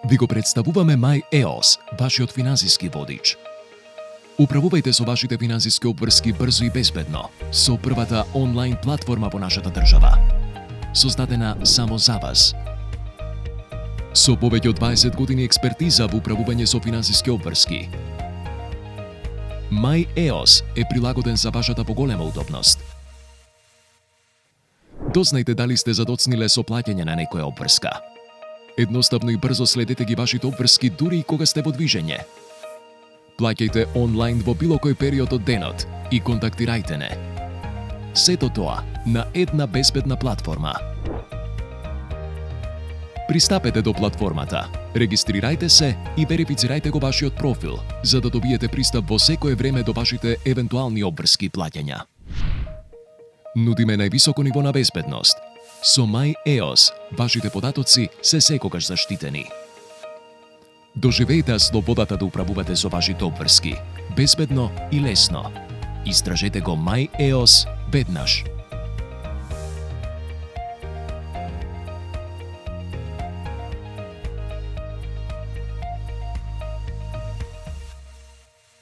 Ви го представуваме MyEOS, вашиот финансиски водич. Управувајте со вашите финансиски обврски брзо и безбедно со првата онлайн платформа во нашата држава, создадена само за вас. Со повеќе од 20 години експертиза во управување со финансиски обврски, MyEOS е прилагоден за вашата поголема удобност. Дознајте дали сте задоцниле со плаќање на некоја обврска. Едноставно и брзо следете ги вашите обврски дури и кога сте во движење. Плаќајте онлайн во било кој период од денот и контактирајте не. Сето тоа на една безбедна платформа. Пристапете до платформата, регистрирајте се и верифицирајте го вашиот профил, за да добиете пристап во секое време до вашите евентуални обврски плаќања. Нудиме највисоко ниво на безбедност. Со MyEOS, вашите податоци се секогаш заштитени. Доживејте слободата да управувате со вашите обврски, безбедно и лесно. Истражете го MyEOS веднаш.